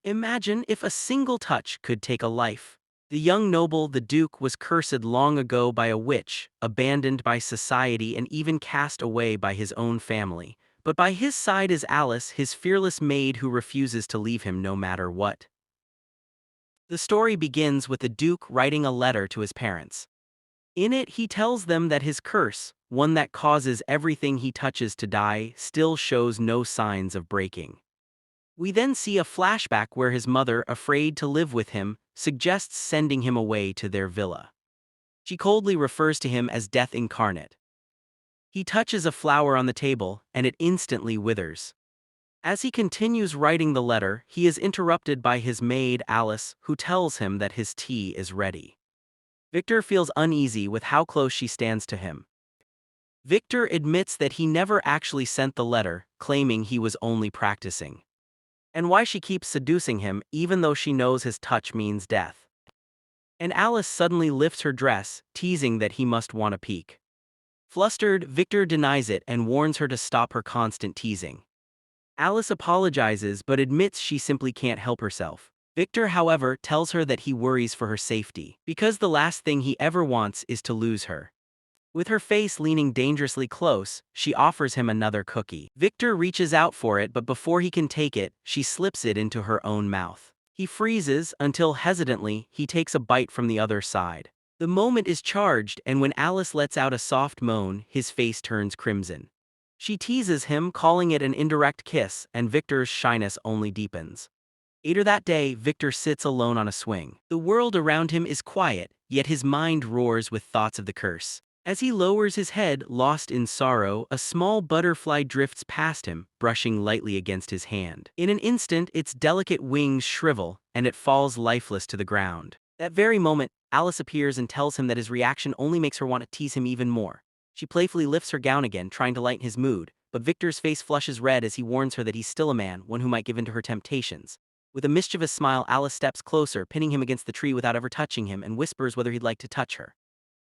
Imagine if a single touch could take a life. The young noble, the Duke, was cursed long ago by a witch, abandoned by society and even cast away by his own family. But by his side is Alice, his fearless maid who refuses to leave him no matter what. The story begins with the Duke writing a letter to his parents. In it, he tells them that his curse, one that causes everything he touches to die, still shows no signs of breaking. We then see a flashback where his mother, afraid to live with him, suggests sending him away to their villa. She coldly refers to him as death incarnate. He touches a flower on the table, and it instantly withers. As he continues writing the letter, he is interrupted by his maid, Alice, who tells him that his tea is ready. Victor feels uneasy with how close she stands to him. Victor admits that he never actually sent the letter, claiming he was only practicing. And why she keeps seducing him even though she knows his touch means death. And Alice suddenly lifts her dress, teasing that he must want a peek. Flustered, Victor denies it and warns her to stop her constant teasing. Alice apologizes but admits she simply can't help herself. Victor, however, tells her that he worries for her safety, because the last thing he ever wants is to lose her. With her face leaning dangerously close, she offers him another cookie. Victor reaches out for it, but before he can take it, she slips it into her own mouth. He freezes until, hesitantly, he takes a bite from the other side. The moment is charged, and when Alice lets out a soft moan, his face turns crimson. She teases him, calling it an indirect kiss, and Victor's shyness only deepens. Later that day, Victor sits alone on a swing. The world around him is quiet, yet his mind roars with thoughts of the curse. As he lowers his head, lost in sorrow, a small butterfly drifts past him, brushing lightly against his hand. In an instant, its delicate wings shrivel, and it falls lifeless to the ground. That very moment, Alice appears and tells him that his reaction only makes her want to tease him even more. She playfully lifts her gown again, trying to lighten his mood, but Victor's face flushes red as he warns her that he's still a man, one who might give in to her temptations. With a mischievous smile, Alice steps closer, pinning him against the tree without ever touching him, and whispers whether he'd like to touch her.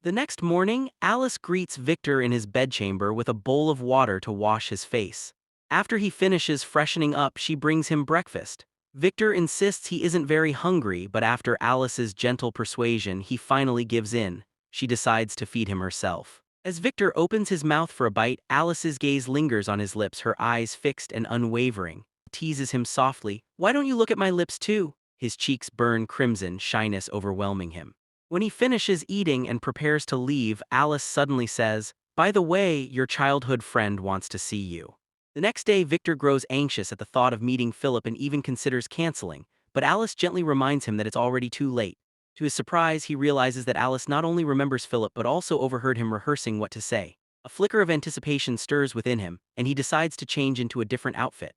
The next morning, Alice greets Victor in his bedchamber with a bowl of water to wash his face. After he finishes freshening up, she brings him breakfast. Victor insists he isn't very hungry, but after Alice's gentle persuasion, he finally gives in. She decides to feed him herself. As Victor opens his mouth for a bite, Alice's gaze lingers on his lips, her eyes fixed and unwavering. Teases him softly, "Why don't you look at my lips too?" His cheeks burn crimson, shyness overwhelming him. When he finishes eating and prepares to leave, Alice suddenly says, "By the way, your childhood friend wants to see you." The next day, Victor grows anxious at the thought of meeting Philip and even considers canceling, but Alice gently reminds him that it's already too late. To his surprise, he realizes that Alice not only remembers Philip but also overheard him rehearsing what to say. A flicker of anticipation stirs within him, and he decides to change into a different outfit.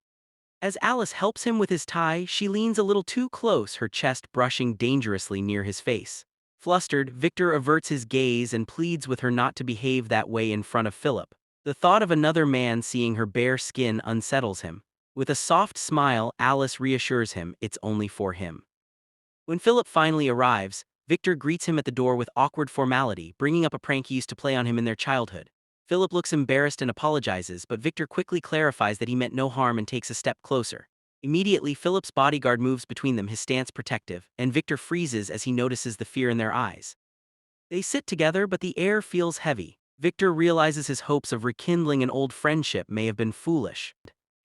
As Alice helps him with his tie, she leans a little too close, her chest brushing dangerously near his face. Flustered, Victor averts his gaze and pleads with her not to behave that way in front of Philip. The thought of another man seeing her bare skin unsettles him. With a soft smile, Alice reassures him it's only for him. When Philip finally arrives, Victor greets him at the door with awkward formality, bringing up a prank he used to play on him in their childhood. Philip looks embarrassed and apologizes, but Victor quickly clarifies that he meant no harm and takes a step closer. Immediately, Philip's bodyguard moves between them, his stance protective, and Victor freezes as he notices the fear in their eyes. They sit together, but the air feels heavy. Victor realizes his hopes of rekindling an old friendship may have been foolish.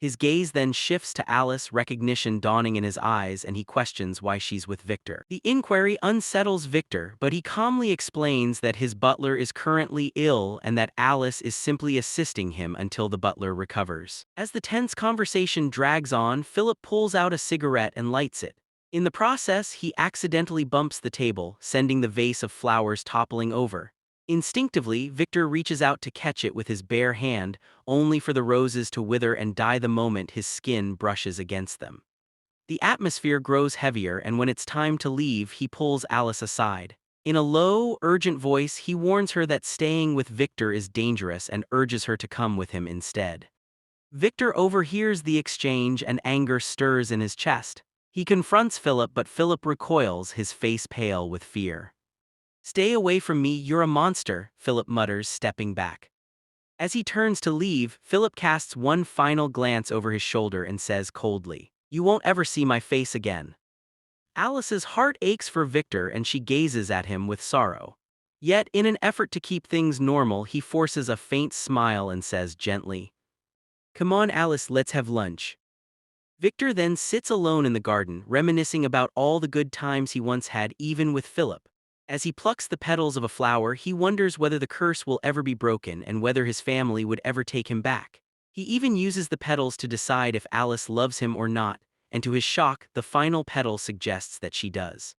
His gaze then shifts to Alice, recognition dawning in his eyes, and he questions why she's with Victor. The inquiry unsettles Victor, but he calmly explains that his butler is currently ill and that Alice is simply assisting him until the butler recovers. As the tense conversation drags on, Philip pulls out a cigarette and lights it. In the process, he accidentally bumps the table, sending the vase of flowers toppling over. Instinctively, Victor reaches out to catch it with his bare hand, only for the roses to wither and die the moment his skin brushes against them. The atmosphere grows heavier, and when it's time to leave, he pulls Alice aside. In a low, urgent voice, he warns her that staying with Victor is dangerous and urges her to come with him instead. Victor overhears the exchange and anger stirs in his chest. He confronts Philip, but Philip recoils, his face pale with fear. "Stay away from me, you're a monster," Philip mutters, stepping back. As he turns to leave, Philip casts one final glance over his shoulder and says coldly, You won't ever see my face again." Alice's heart aches for Victor and she gazes at him with sorrow. Yet, in an effort to keep things normal, he forces a faint smile and says gently, "Come on, Alice, let's have lunch." Victor then sits alone in the garden, reminiscing about all the good times he once had, even with Philip. As he plucks the petals of a flower, he wonders whether the curse will ever be broken and whether his family would ever take him back. He even uses the petals to decide if Alice loves him or not, and to his shock, the final petal suggests that she does.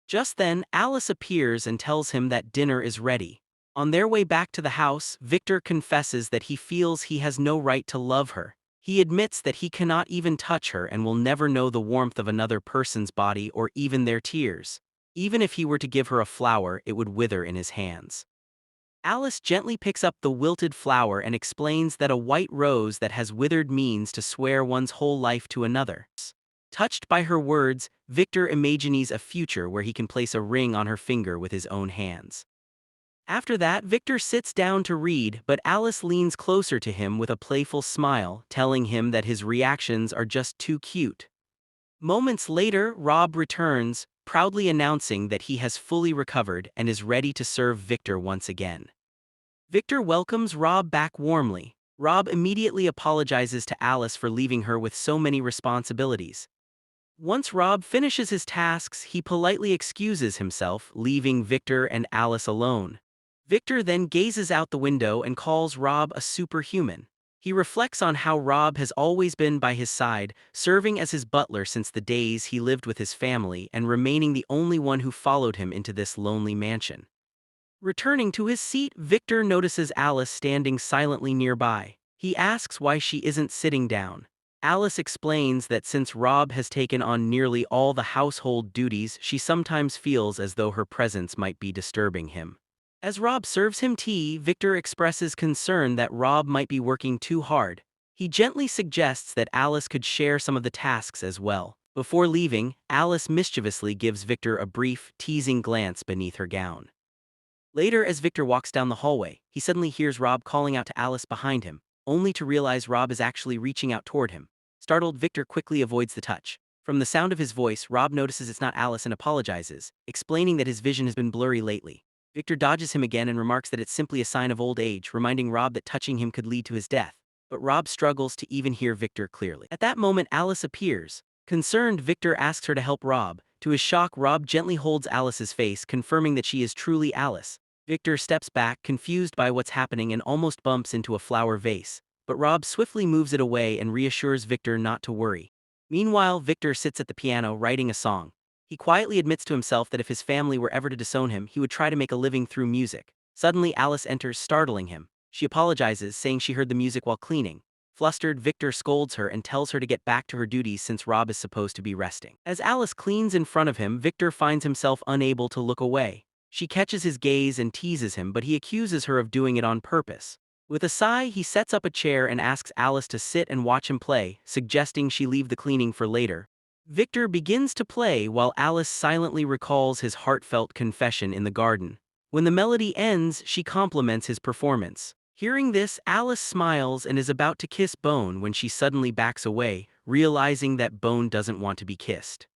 Just then, Alice appears and tells him that dinner is ready. On their way back to the house, Victor confesses that he feels he has no right to love her. He admits that he cannot even touch her and will never know the warmth of another person's body or even their tears. Even if he were to give her a flower, it would wither in his hands. Alice gently picks up the wilted flower and explains that a white rose that has withered means to swear one's whole life to another. Touched by her words, Victor imagines a future where he can place a ring on her finger with his own hands. After that, Victor sits down to read, but Alice leans closer to him with a playful smile, telling him that his reactions are just too cute. Moments later, Rob returns, proudly announcing that he has fully recovered and is ready to serve Victor once again. Victor welcomes Rob back warmly. Rob immediately apologizes to Alice for leaving her with so many responsibilities. Once Rob finishes his tasks, he politely excuses himself, leaving Victor and Alice alone. Victor then gazes out the window and calls Rob a superhuman. He reflects on how Rob has always been by his side, serving as his butler since the days he lived with his family and remaining the only one who followed him into this lonely mansion. Returning to his seat, Victor notices Alice standing silently nearby. He asks why she isn't sitting down. Alice explains that since Rob has taken on nearly all the household duties, she sometimes feels as though her presence might be disturbing him. As Rob serves him tea, Victor expresses concern that Rob might be working too hard. He gently suggests that Alice could share some of the tasks as well. Before leaving, Alice mischievously gives Victor a brief, teasing glance beneath her gown. Later, as Victor walks down the hallway, he suddenly hears Rob calling out to Alice behind him, only to realize Rob is actually reaching out toward him. Startled, Victor quickly avoids the touch. From the sound of his voice, Rob notices it's not Alice and apologizes, explaining that his vision has been blurry lately. Victor dodges him again and remarks that it's simply a sign of old age, reminding Rob that touching him could lead to his death. But Rob struggles to even hear Victor clearly. At that moment, Alice appears. Concerned, Victor asks her to help Rob. To his shock, Rob gently holds Alice's face, confirming that she is truly Alice. Victor steps back, confused by what's happening, and almost bumps into a flower vase. But Rob swiftly moves it away and reassures Victor not to worry. Meanwhile, Victor sits at the piano writing a song. He quietly admits to himself that if his family were ever to disown him, he would try to make a living through music. Suddenly, Alice enters, startling him. She apologizes, saying she heard the music while cleaning. Flustered, Victor scolds her and tells her to get back to her duties since Rob is supposed to be resting. As Alice cleans in front of him, Victor finds himself unable to look away. She catches his gaze and teases him, but he accuses her of doing it on purpose. With a sigh, he sets up a chair and asks Alice to sit and watch him play, suggesting she leave the cleaning for later. Victor begins to play while Alice silently recalls his heartfelt confession in the garden. When the melody ends, she compliments his performance. Hearing this, Alice smiles and is about to kiss Bone when she suddenly backs away, realizing that Bone doesn't want to be kissed.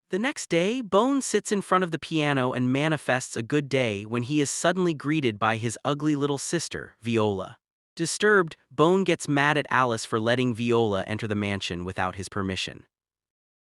The next day, Bone sits in front of the piano and manifests a good day when he is suddenly greeted by his ugly little sister, Viola. Disturbed, Bone gets mad at Alice for letting Viola enter the mansion without his permission.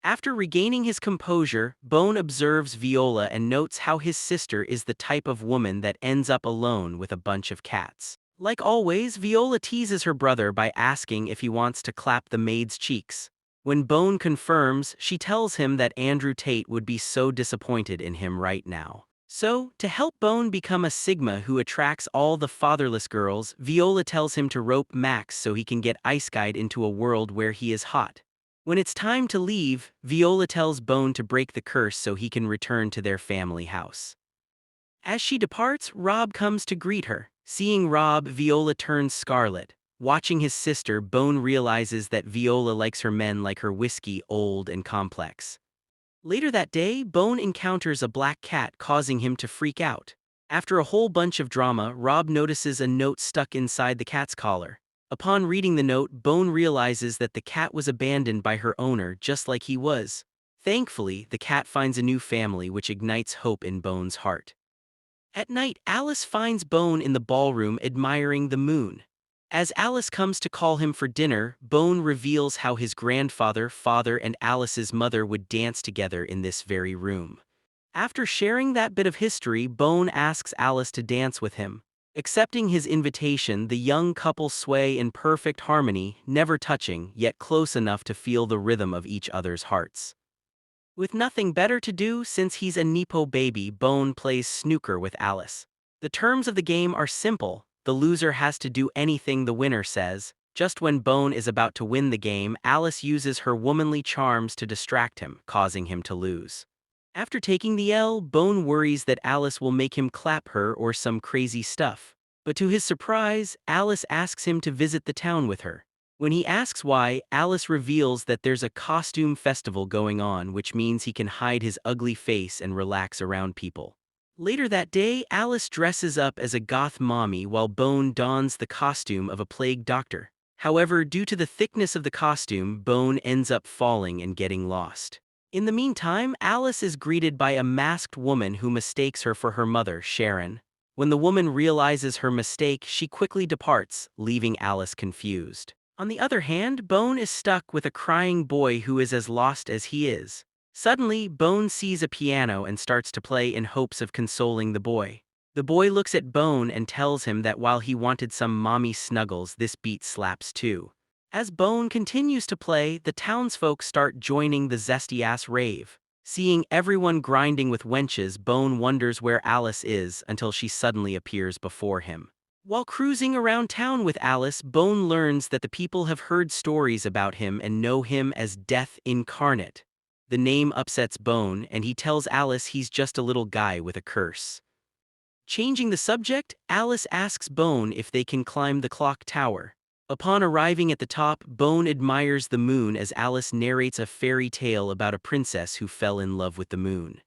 After regaining his composure, Bone observes Viola and notes how his sister is the type of woman that ends up alone with a bunch of cats. Like always, Viola teases her brother by asking if he wants to clap the maid's cheeks. When Bone confirms, she tells him that Andrew Tate would be so disappointed in him right now. So, to help Bone become a Sigma who attracts all the fatherless girls, Viola tells him to rope Max so he can get Ice Guide into a world where he is hot. When it's time to leave, Viola tells Bone to break the curse so he can return to their family house. As she departs, Rob comes to greet her. Seeing Rob, Viola turns scarlet. Watching his sister, Bone realizes that Viola likes her men like her whiskey, old and complex. Later that day, Bone encounters a black cat, causing him to freak out. After a whole bunch of drama, Rob notices a note stuck inside the cat's collar. Upon reading the note, Bone realizes that the cat was abandoned by her owner just like he was. Thankfully, the cat finds a new family, which ignites hope in Bone's heart. At night, Alice finds Bone in the ballroom admiring the moon. As Alice comes to call him for dinner, Bone reveals how his grandfather, father, and Alice's mother would dance together in this very room. After sharing that bit of history, Bone asks Alice to dance with him. Accepting his invitation, the young couple sway in perfect harmony, never touching, yet close enough to feel the rhythm of each other's hearts. With nothing better to do since he's a Nepo baby, Bone plays snooker with Alice. The terms of the game are simple. The loser has to do anything the winner says. Just when Bone is about to win the game, Alice uses her womanly charms to distract him, causing him to lose. After taking the L, Bone worries that Alice will make him clap her or some crazy stuff. But to his surprise, Alice asks him to visit the town with her. When he asks why, Alice reveals that there's a costume festival going on, which means he can hide his ugly face and relax around people. Later that day, Alice dresses up as a goth mommy while Bone dons the costume of a plague doctor. However, due to the thickness of the costume, Bone ends up falling and getting lost. In the meantime, Alice is greeted by a masked woman who mistakes her for her mother, Sharon. When the woman realizes her mistake, she quickly departs, leaving Alice confused. On the other hand, Bone is stuck with a crying boy who is as lost as he is. Suddenly, Bone sees a piano and starts to play in hopes of consoling the boy. The boy looks at Bone and tells him that while he wanted some mommy snuggles, this beat slaps too. As Bone continues to play, the townsfolk start joining the zesty-ass rave. Seeing everyone grinding with wenches, Bone wonders where Alice is until she suddenly appears before him. While cruising around town with Alice, Bone learns that the people have heard stories about him and know him as Death Incarnate. The name upsets Bone, and he tells Alice he's just a little guy with a curse. Changing the subject, Alice asks Bone if they can climb the clock tower. Upon arriving at the top, Bone admires the moon as Alice narrates a fairy tale about a princess who fell in love with the moon.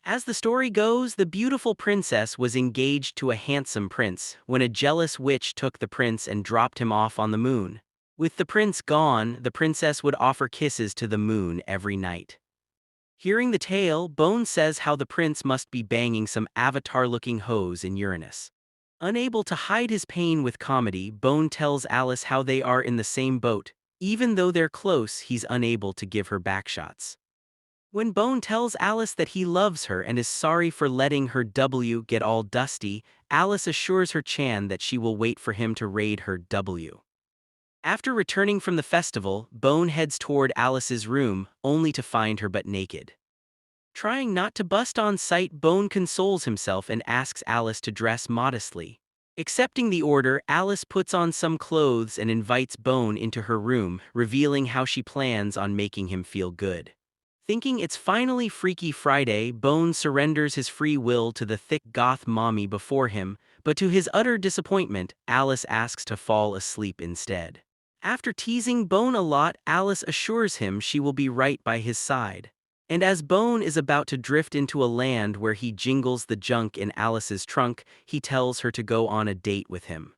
As the story goes, the beautiful princess was engaged to a handsome prince when a jealous witch took the prince and dropped him off on the moon. With the prince gone, the princess would offer kisses to the moon every night. Hearing the tale, Bone says how the prince must be banging some avatar-looking hoes in Uranus. Unable to hide his pain with comedy, Bone tells Alice how they are in the same boat. Even though they're close, he's unable to give her backshots. When Bone tells Alice that he loves her and is sorry for letting her W get all dusty, Alice assures her Chan that she will wait for him to raid her W. After returning from the festival, Bone heads toward Alice's room, only to find her butt naked. Trying not to bust on sight, Bone consoles himself and asks Alice to dress modestly. Accepting the order, Alice puts on some clothes and invites Bone into her room, revealing how she plans on making him feel good. Thinking it's finally Freaky Friday, Bone surrenders his free will to the thick goth mommy before him, but to his utter disappointment, Alice asks to fall asleep instead. After teasing Bone a lot, Alice assures him she will be right by his side. And as Bone is about to drift into a land where he jingles the junk in Alice's trunk, he tells her to go on a date with him.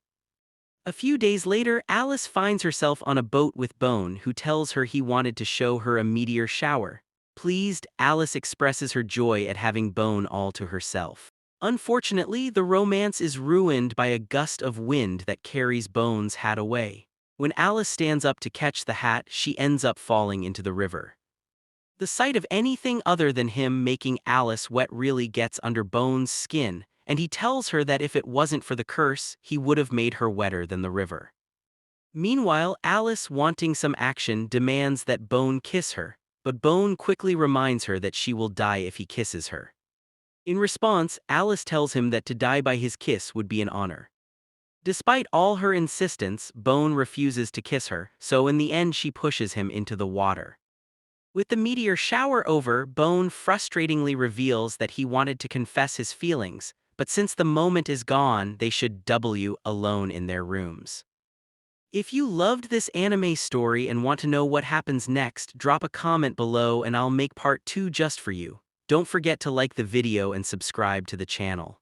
A few days later, Alice finds herself on a boat with Bone, who tells her he wanted to show her a meteor shower. Pleased, Alice expresses her joy at having Bone all to herself. Unfortunately, the romance is ruined by a gust of wind that carries Bone's hat away. When Alice stands up to catch the hat, she ends up falling into the river. The sight of anything other than him making Alice wet really gets under Bone's skin, and he tells her that if it wasn't for the curse, he would have made her wetter than the river. Meanwhile, Alice, wanting some action, demands that Bone kiss her, but Bone quickly reminds her that she will die if he kisses her. In response, Alice tells him that to die by his kiss would be an honor. Despite all her insistence, Bone refuses to kiss her, so in the end she pushes him into the water. With the meteor shower over, Bone frustratingly reveals that he wanted to confess his feelings, but since the moment is gone, they should W alone in their rooms. If you loved this anime story and want to know what happens next, drop a comment below and I'll make part 2 just for you. Don't forget to like the video and subscribe to the channel.